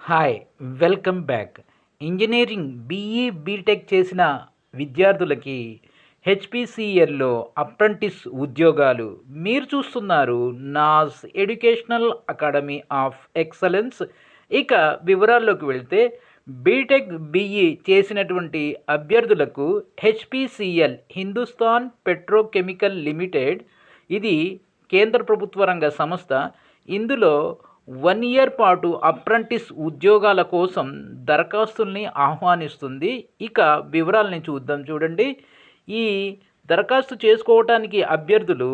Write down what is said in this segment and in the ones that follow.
Hi, welcome back. Engineering BE BTech చేసిన విద్యార్థులకి హెచ్పిసిఎల్లో అప్రెంటిస్ ఉద్యోగాలు మీరు చూస్తున్నారు NAS educational academy of excellence. ఇక వివరాల్లోకి వెళ్తే బీటెక్ బీఈ చేసినటువంటి అభ్యర్థులకు హెచ్పిసిఎల్ హిందుస్థాన్ పెట్రోకెమికల్ లిమిటెడ్ ఇది కేంద్ర ప్రభుత్వ రంగ సంస్థ. ఇందులో 1 ఇయర్ పాటు అప్రెంటిస్ ఉద్యోగాల కోసం దరఖాస్తుల్ని ఆహ్వానిస్తుంది. ఇక వివరాలని చూద్దాం. చూడండి, ఈ దరఖాస్తు చేసుకోవటానికి అభ్యర్థులు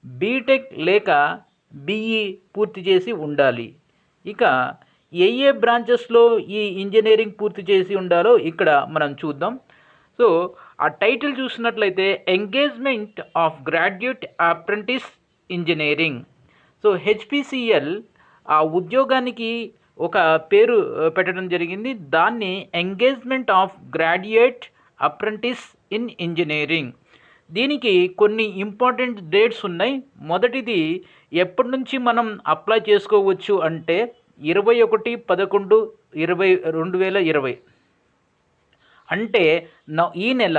బీటెక్ లేక బీఈ పూర్తి చేసి ఉండాలి. ఇక ఏ బ్రాంచెస్లో ఈ ఇంజనీరింగ్ పూర్తి చేసి ఉండాలో ఇక్కడ మనం చూద్దాం. సో ఆ టైటిల్ చూసినట్లయితే engagement of graduate apprentice engineering. So HPCL ఆ ఉద్యోగానికి ఒక పేరు పెట్టడం జరిగింది. దాన్ని engagement of graduate apprentice in engineering. దీనికి కొన్ని ఇంపార్టెంట్ డేట్స్ ఉన్నాయి. మొదటిది ఎప్పటి నుంచి మనం అప్లై చేసుకోవచ్చు అంటే 21/11/2020 అంటే ఈ నెల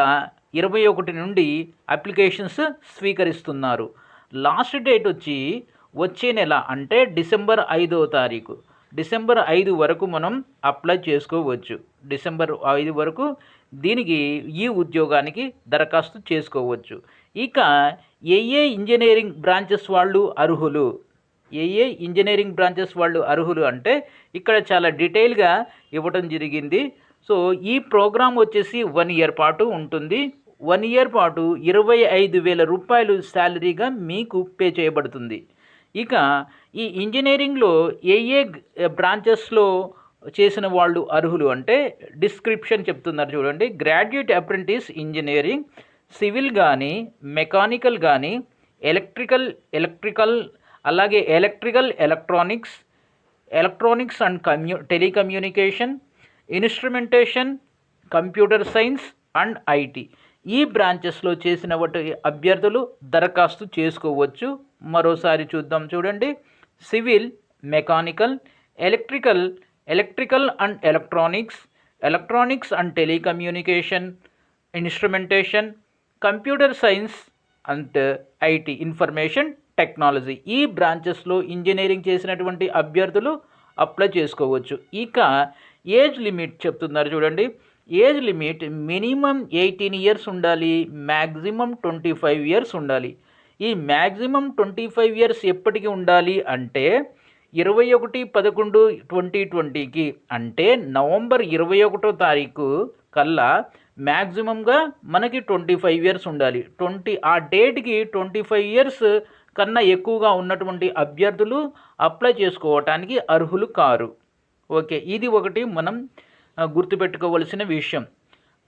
21 నుండి అప్లికేషన్స్ స్వీకరిస్తున్నారు. లాస్ట్ డేట్ వచ్చే నెల అంటే డిసెంబర్ 5వ తారీఖు. డిసెంబర్ 5 వరకు మనం అప్లై చేసుకోవచ్చు. డిసెంబర్ 5 వరకు దీనికి ఈ ఉద్యోగానికి దరఖాస్తు చేసుకోవచ్చు. ఇక ఇంజనీరింగ్ బ్రాంచెస్ వాళ్ళు అర్హులు, ఇంజనీరింగ్ బ్రాంచెస్ వాళ్ళు అర్హులు అంటే ఇక్కడ చాలా డీటెయిల్గా ఇవ్వడం జరిగింది. సో ఈ ప్రోగ్రాం వచ్చేసి 1 ఇయర్ పాటు ఉంటుంది. 1 ఇయర్ పాటు 25,000 రూపాయలు శాలరీగా మీకు పే చేయబడుతుంది. ఇక ఈ ఇంజనీరింగ్లో బ్రాంచెస్లో చేసిన వాళ్ళు అర్హులు అంటే డిస్క్రిప్షన్ చెప్తున్నారు. చూడండి, గ్రాడ్యుయేట్ అప్రెంటిస్ ఇంజనీరింగ్, సివిల్ కానీ, మెకానికల్ కానీ, ఎలక్ట్రికల్ అలాగే electronics and telecommunication, instrumentation, computer science and IT ఈ బ్రాంచెస్లో చేసిన వాటి అభ్యర్థులు దరఖాస్తు చేసుకోవచ్చు. మరోసారి చూద్దాం. చూడండి, civil, mechanical, electrical and electronics and telecommunication, instrumentation, computer science and IT information technology ఈ బ్రాంచెస్లో ఇంజనీరింగ్ చేసినటువంటి అభ్యర్థులు అప్లై చేసుకోవచ్చు. ఇక ఏజ్ లిమిట్ చెప్తున్నారు. చూడండి, ఏజ్ లిమిట్ మినిమం 18 ఇయర్స్ ఉండాలి, మ్యాక్సిమం 25 ఇయర్స్ ఉండాలి. ఈ మ్యాక్సిమం 25 ఇయర్స్ ఎప్పటికి ఉండాలి అంటే 21/11/2020కి అంటే నవంబర్ 21వ తారీఖు కల్లా మ్యాక్సిమంగా మనకి 25 ఇయర్స్ ఉండాలి. ఆ డేట్కి 25 ఇయర్స్ కన్నా ఎక్కువగా ఉన్నటువంటి అభ్యర్థులు అప్లై చేసుకోవటానికి అర్హులు కారు. ఓకే, ఇది ఒకటి మనం గుర్తుపెట్టుకోవలసిన విషయం.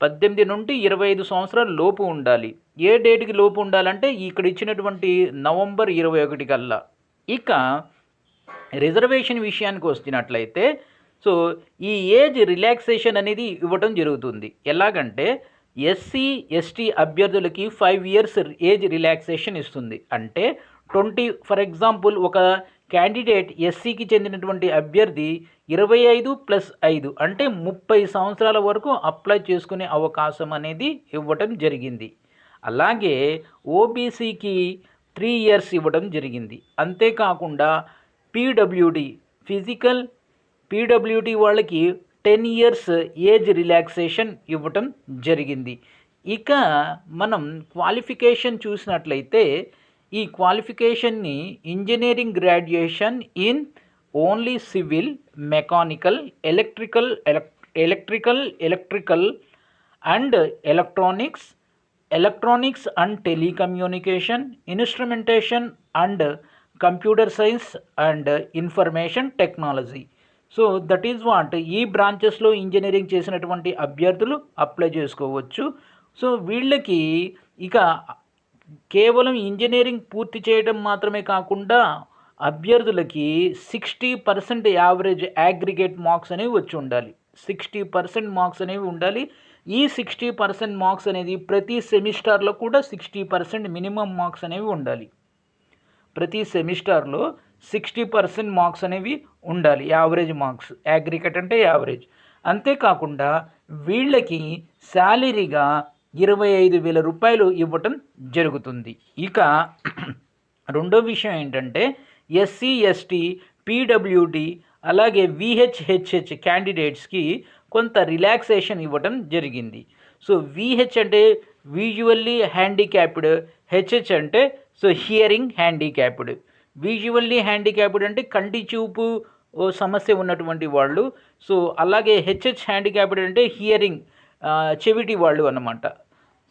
18 నుండి 25 సంవత్సరాల లోపు ఉండాలి. ఏ డేట్కి లోపు ఉండాలంటే ఇక్కడ ఇచ్చినటువంటి నవంబర్ 21 కల్లా. ఇక రిజర్వేషన్ విషయానికి వచ్చినట్లయితే సో ఈ ఏజ్ రిలాక్సేషన్ అనేది ఇవ్వటం జరుగుతుంది. ఎలాగంటే ఎస్సీ ఎస్టీ అభ్యర్థులకి 5 ఇయర్స్ ఏజ్ రిలాక్సేషన్ ఇస్తుంది. అంటే ఫర్ ఎగ్జాంపుల్ ఒక క్యాండిడేట్ ఎస్సీకి చెందినటువంటి అభ్యర్థి 25+5 అంటే 30 సంవత్సరాల వరకు అప్లై చేసుకునే అవకాశం అనేది ఇవ్వటం జరిగింది. అలాగే ఓబీసీకి 3 ఇయర్స్ ఇవ్వడం జరిగింది. అంతేకాకుండా పీడబ్ల్యూడి వాళ్ళకి 10 ఇయర్స్ ఏజ్ రిలాక్సేషన్ ఇవ్వటం జరిగింది. ఇక మనం క్వాలిఫికేషన్ చూసినట్లయితే ఈ క్వాలిఫికేషన్ని engineering graduation in only civil, mechanical, electrical and electronics and telecommunication, instrumentation and computer science and information technology. So that is what ఈ బ్రాంచెస్లో ఇంజనీరింగ్ చేసినటువంటి అభ్యర్థులు అప్లై చేసుకోవచ్చు. సో వీళ్ళకి ఇక కేవలం ఇంజనీరింగ్ పూర్తి చేయడం మాత్రమే కాకుండా అభ్యర్థులకి 60% యావరేజ్ అగ్రిగేట్ మార్క్స్ అనేవి వచ్చి ఉండాలి. 60% మార్క్స్ అనేవి ఉండాలి. ఈ 60% మార్క్స్ అనేది ప్రతి సెమిస్టర్లో కూడా 60% మినిమం మార్క్స్ అనేవి ఉండాలి. ప్రతి సెమిస్టర్లో 60% మార్క్స్ అనేవి ఉండాలి, యావరేజ్ మార్క్స్. అగ్రిగేట్ అంటే యావరేజ్. అంతేకాకుండా వీళ్ళకి శాలరీగా 25,000 రూపాయలు ఇవ్వటం జరుగుతుంది. ఇక రెండో విషయం ఏంటంటే ఎస్సీ, ఎస్టీ, పీడబ్ల్యూడి అలాగే విహెచ్హెచ్హెచ్ క్యాండిడేట్స్కి కొంత రిలాక్సేషన్ ఇవ్వటం జరిగింది. సో విహెచ్ అంటే విజువల్లీ హ్యాండిక్యాప్డ్, హెచ్హెచ్ అంటే so hearing handicapped. Visually handicapped అంటే కంటి చూపు సమస్య ఉన్నటువంటి వాళ్ళు. సో అలాగే హెచ్హెచ్ హ్యాండిక్యాప్డ్ అంటే హియరింగ్ చెవిటి వాళ్ళు అన్నమాట.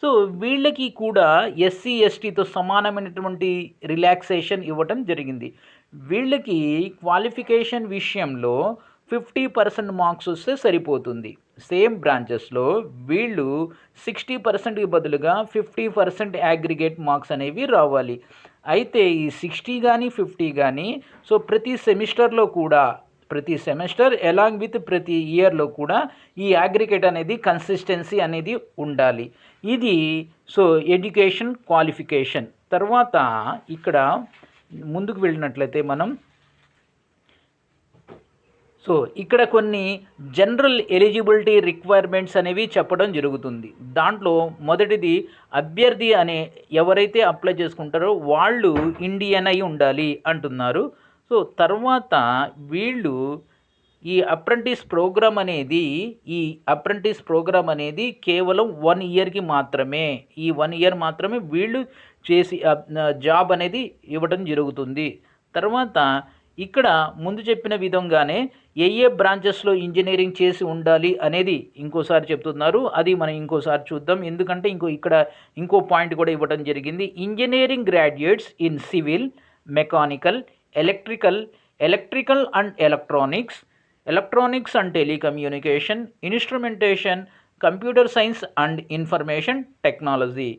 సో వీళ్ళకి కూడా ఎస్సీ, ఎస్టీతో సమానమైనటువంటి రిలాక్సేషన్ ఇవ్వటం జరిగింది. వీళ్ళకి క్వాలిఫికేషన్ విషయంలో 50% మార్క్స్ వస్తే సరిపోతుంది. సేమ్ బ్రాంచెస్లో వీళ్ళు 60%కి బదులుగా 50% అగ్రిగేట్ మార్క్స్ అనేవి రావాలి. అయితే ఈ 60 కానీ 50 కానీ సో ప్రతి సెమిస్టర్ అలాంగ్ విత్ ప్రతి ఇయర్లో కూడా ఈ అగ్రిగేట్ అనేది కన్సిస్టెన్సీ అనేది ఉండాలి. ఇది సో ఎడ్యుకేషన్ క్వాలిఫికేషన్. తర్వాత ఇక్కడ ముందుకు వెళ్ళినట్లయితే మనం సో ఇక్కడ కొన్ని జనరల్ ఎలిజిబిలిటీ రిక్వైర్మెంట్స్ అనేవి చెప్పడం జరుగుతుంది. దాంట్లో మొదటిది అభ్యర్థి అనే ఎవరైతే అప్లై చేసుకుంటారో వాళ్ళు ఇండియన్ అయి ఉండాలి అంటున్నారు. సో తర్వాత వీళ్ళు ఈ అప్రెంటిస్ ప్రోగ్రామ్ అనేది కేవలం 1 ఇయర్కి మాత్రమే, ఈ 1 ఇయర్ మాత్రమే వీళ్ళు చేసి జాబ్ అనేది ఇవ్వడం జరుగుతుంది. తర్వాత ఇక్కడ ముందు చెప్పిన విధంగానే ఏ బ్రాంచెస్లో ఇంజనీరింగ్ చేసి ఉండాలి అనేది ఇంకోసారి చెప్తున్నారు. అది మనం ఇంకోసారి చూద్దాం, ఎందుకంటే ఇంకో పాయింట్ కూడా ఇవ్వడం జరిగింది. Engineering graduates in civil, mechanical, electrical and electronics and telecommunication, instrumentation, computer science and information technology.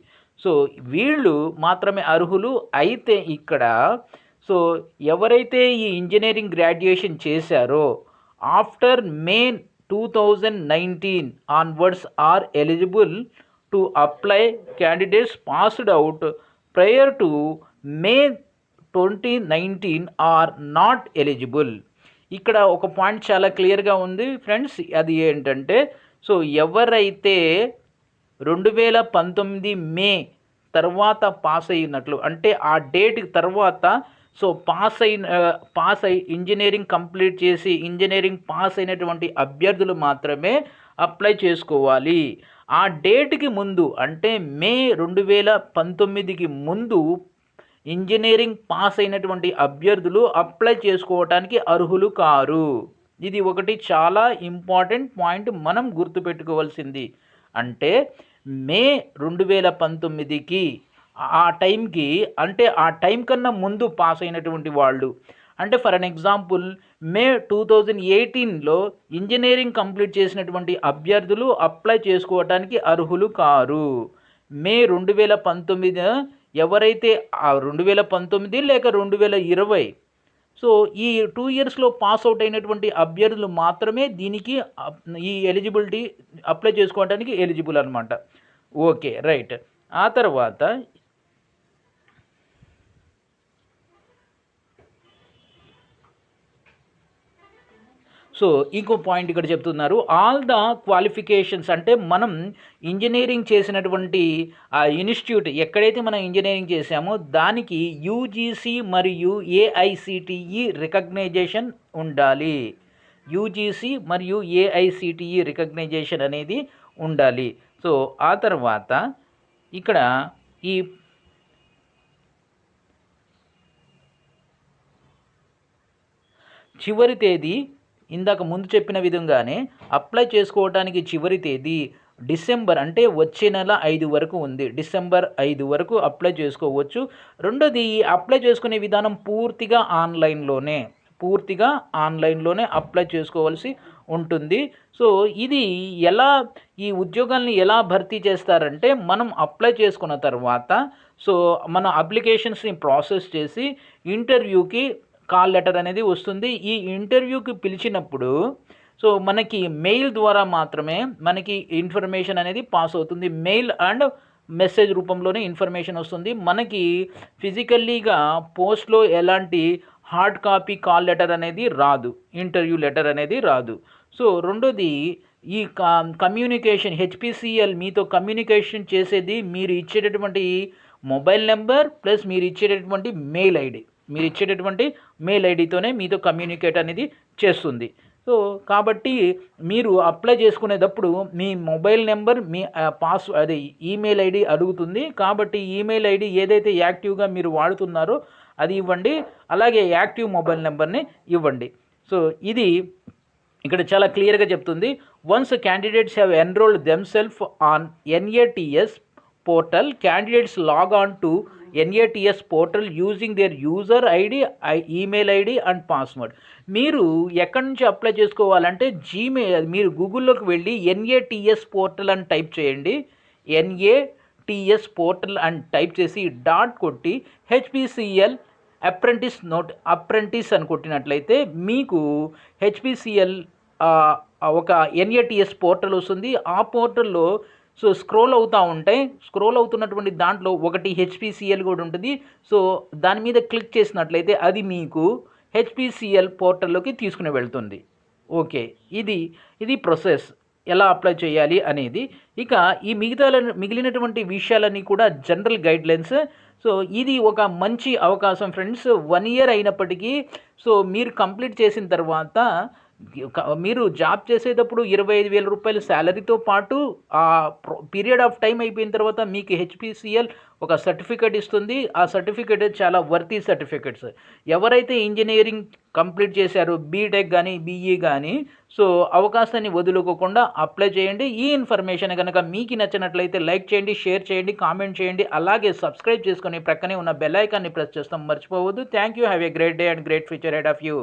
So వీళ్ళు మాత్రమే అర్హులు. అయితే ఇక్కడ సో ఎవరైతే ఈ ఇంజనీరింగ్ గ్రాడ్యుయేషన్ చేశారో after May 2019 onwards are eligible to apply. Candidates passed out prior to May 2019 are not eligible. ఇక్కడ ఒక పాయింట్ చాలా క్లియర్గా ఉంది ఫ్రెండ్స్. అది ఏంటంటే సో ఎవరైతే 2019 మే తర్వాత పాస్ అయినట్లు అంటే ఆ డేట్ తర్వాత సో పాస్ అయి ఇంజనీరింగ్ కంప్లీట్ చేసి ఇంజనీరింగ్ పాస్ అయినటువంటి అభ్యర్థులు మాత్రమే అప్లై చేసుకోవాలి. ఆ డేట్కి ముందు అంటే మే 2019కి ముందు ఇంజనీరింగ్ పాస్ అయినటువంటి అభ్యర్థులు అప్లై చేసుకోవడానికి అర్హులు కారు. ఇది ఒకటి చాలా ఇంపార్టెంట్ పాయింట్ మనం గుర్తుపెట్టుకోవాల్సింది. అంటే మే 2019కి ఆ టైంకి అంటే ఆ టైం కన్నా ముందు పాస్ అయినటువంటి వాళ్ళు, అంటే ఫర్ అన్ ఎగ్జాంపుల్ మే 2018లో ఇంజనీరింగ్ కంప్లీట్ చేసినటువంటి అభ్యర్థులు అప్లై చేసుకోవడానికి అర్హులు కారు. మే 2019 ఎవరైతే 2019 లేక 2020 సో ఈ 2 ఇయర్స్లో పాస్ అవుట్ అయినటువంటి అభ్యర్థులు మాత్రమే దీనికి ఈ ఎలిజిబిలిటీ అప్లై చేసుకోవడానికి ఎలిజిబుల్ అనమాట. Okay right. ఆ తర్వాత సో ఇంకో పాయింట్ ఇక్కడ చెప్తున్నారు. ఆల్ ద క్వాలిఫికేషన్స్ అంటే మనం ఇంజనీరింగ్ చేసినటువంటి ఆ ఇన్స్టిట్యూట్ ఎక్కడైతే మనం ఇంజనీరింగ్ చేసామో దానికి యూజీసీ మరియు ఏఐసిటిఈ రికగ్నైజేషన్ ఉండాలి. యూజీసీ మరియు ఏఐసిటిఈ రికగ్నైజేషన్ అనేది ఉండాలి. సో ఆ తర్వాత ఇక్కడ ఈ చివరి తేదీ ఇందాక ముందు చెప్పిన విధంగానే అప్లై చేసుకోవడానికి చివరి తేదీ డిసెంబర్ అంటే వచ్చే నెల 5 వరకు ఉంది. డిసెంబర్ 5 వరకు అప్లై చేసుకోవచ్చు. రెండోది అప్లై చేసుకునే విధానం పూర్తిగా ఆన్లైన్లోనే అప్లై చేసుకోవాల్సి ఉంటుంది. సో ఇది ఈ ఉద్యోగాల్ని ఎలా భర్తీ చేస్తారంటే మనం అప్లై చేసుకున్న తర్వాత సో మన అప్లికేషన్స్ని ప్రాసెస్ చేసి ఇంటర్వ్యూకి కాల్ లెటర్ అనేది వస్తుంది. ఈ ఇంటర్వ్యూకి పిలిచినప్పుడు సో మనకి మెయిల్ ద్వారా మాత్రమే మనకి ఇన్ఫర్మేషన్ అనేది పాస్ అవుతుంది. మెయిల్ అండ్ మెసేజ్ రూపంలోనే ఇన్ఫర్మేషన్ వస్తుంది. మనకి ఫిజికల్లీగా పోస్ట్లో ఎలాంటి హార్డ్ కాపీ కాల్ లెటర్ అనేది రాదు, ఇంటర్వ్యూ లెటర్ అనేది రాదు. సో రెండోది, ఈ కమ్యూనికేషన్ హెచ్పిసిఎల్ మీతో కమ్యూనికేషన్ చేసేది మీరు ఇచ్చేటటువంటి మొబైల్ నెంబర్ ప్లస్ మీరు ఇచ్చేటటువంటి మెయిల్ ఐడితోనే మీతో కమ్యూనికేట్ అనేది చేస్తుంది. సో కాబట్టి మీరు అప్లై చేసుకునేటప్పుడు మీ మొబైల్ నెంబర్, మీ అదే ఈమెయిల్ ఐడి అడుగుతుంది. కాబట్టి ఈమెయిల్ ఐడి ఏదైతే యాక్టివ్గా మీరు వాడుతున్నారో అది ఇవ్వండి, అలాగే యాక్టివ్ మొబైల్ నెంబర్ని ఇవ్వండి. సో ఇది ఇక్కడ చాలా క్లియర్గా చెప్తుంది. Once candidates have enrolled themselves on NATS portal, candidates log on to NATS portal using their user ID, email ID and password. మీరు ఎక్కడి నుంచి అప్లై చేసుకోవాలంటే మీరు గూగుల్లోకి వెళ్ళి ఎన్ఏటిఎస్ పోర్టల్ అని టైప్ చేయండి. ఎన్ఏటిఎస్ పోర్టల్ అని టైప్ చేసి డాట్ కొట్టి హెచ్పిసిఎల్ అప్రెంటిస్ అని కొట్టినట్లయితే మీకు హెచ్పిసిఎల్ ఒక ఎన్ఏటిఎస్ పోర్టల్ వస్తుంది. ఆ పోర్టల్లో సో స్క్రోల్ అవుతున్నటువంటి దాంట్లో ఒకటి హెచ్పిసిఎల్ కూడా ఉంటుంది. సో దాని మీద క్లిక్ చేసినట్లయితే అది మీకు హెచ్పిసిఎల్ పోర్టల్లోకి తీసుకుని వెళ్తుంది. ఓకే, ఇది ప్రాసెస్ ఎలా అప్లై చేయాలి అనేది. ఇక ఈ మిగిలినటువంటి విషయాలన్నీ కూడా జనరల్ గైడ్లైన్స్. సో ఇది ఒక మంచి అవకాశం ఫ్రెండ్స్. 1 ఇయర్ అయినప్పటికీ సో మీరు కంప్లీట్ చేసిన తర్వాత మీరు జాబ్ చేసేటప్పుడు 25,000 రూపాయల శాలరీతో పాటు ఆ పీరియడ్ ఆఫ్ టైం అయిపోయిన తర్వాత మీకు హెచ్పిసిఎల్ ఒక సర్టిఫికేట్ ఇస్తుంది. ఆ సర్టిఫికేట్ చాలా వర్తీ సర్టిఫికేట్స్. ఎవరైతే ఇంజనీరింగ్ కంప్లీట్ చేశారో, బీటెక్ కానీ బీఈ కానీ, సో అవకాశాన్ని వదులుకోకుండా అప్లై చేయండి. ఈ ఇన్ఫర్మేషన్ కనుక మీకు నచ్చినట్లయితే లైక్ చేయండి, షేర్ చేయండి, కామెంట్ చేయండి, అలాగే సబ్స్క్రైబ్ చేసుకొని ప్రక్కనే ఉన్న బెల్ ఐకాన్ని ప్రెస్ చేస్తాం మర్చిపోవద్దు. Thank you. Have a great day and great future head of you.